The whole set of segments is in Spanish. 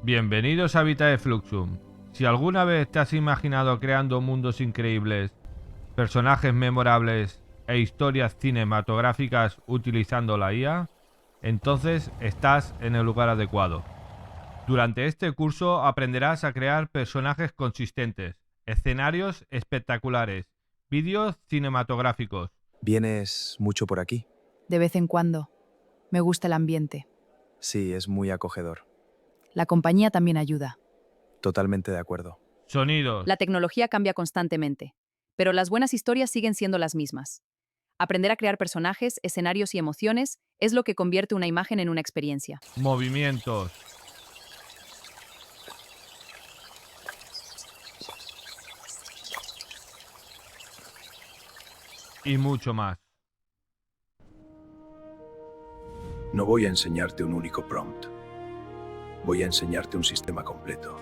Bienvenidos a Vitae Fluxum. Si alguna vez te has imaginado creando mundos increíbles, personajes memorables e historias cinematográficas utilizando la IA, entonces estás en el lugar adecuado. Durante este curso aprenderás a crear personajes consistentes, escenarios espectaculares, vídeos cinematográficos. ¿Vienes mucho por aquí? De vez en cuando. Me gusta el ambiente. Sí, es muy acogedor. La compañía también ayuda. Totalmente de acuerdo. Sonidos. La tecnología cambia constantemente, pero las buenas historias siguen siendo las mismas. Aprender a crear personajes, escenarios y emociones es lo que convierte una imagen en una experiencia. Movimientos. Y mucho más. No voy a enseñarte un único prompt. Voy a enseñarte un sistema completo.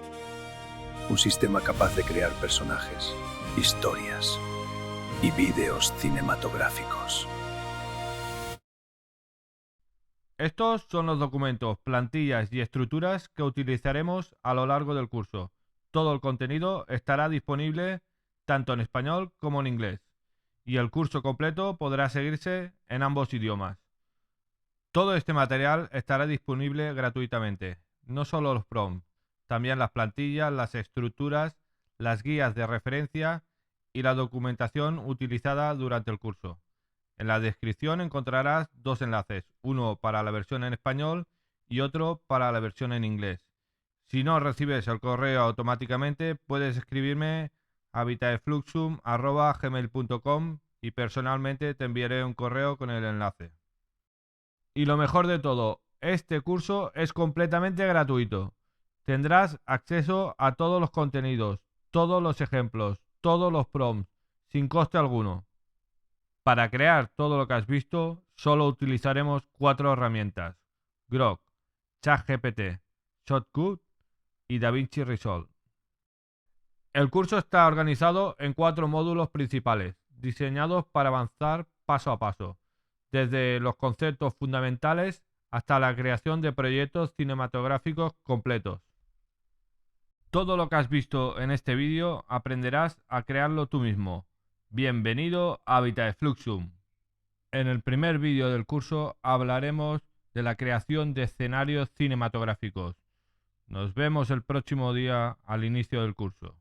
Un sistema capaz de crear personajes, historias y vídeos cinematográficos. Estos son los documentos, plantillas y estructuras que utilizaremos a lo largo del curso. Todo el contenido estará disponible tanto en español como en inglés, y el curso completo podrá seguirse en ambos idiomas. Todo este material estará disponible gratuitamente, no solo los prompts, también las plantillas, las estructuras, las guías de referencia y la documentación utilizada durante el curso. En la descripción encontrarás dos enlaces, uno para la versión en español y otro para la versión en inglés. Si no recibes el correo automáticamente, puedes escribirme a vitaefluxum@gmail.com y personalmente te enviaré un correo con el enlace. Y lo mejor de todo, este curso es completamente gratuito. Tendrás acceso a todos los contenidos, todos los ejemplos, todos los prompts, sin coste alguno. Para crear todo lo que has visto, solo utilizaremos 4 herramientas: Grok, ChatGPT, Shotcut y DaVinci Resolve. El curso está organizado en 4 módulos principales, diseñados para avanzar paso a paso, desde los conceptos fundamentales hasta la creación de proyectos cinematográficos completos. Todo lo que has visto en este vídeo aprenderás a crearlo tú mismo. Bienvenido a Vitae Fluxum. En el primer vídeo del curso hablaremos de la creación de escenarios cinematográficos. Nos vemos el próximo día al inicio del curso.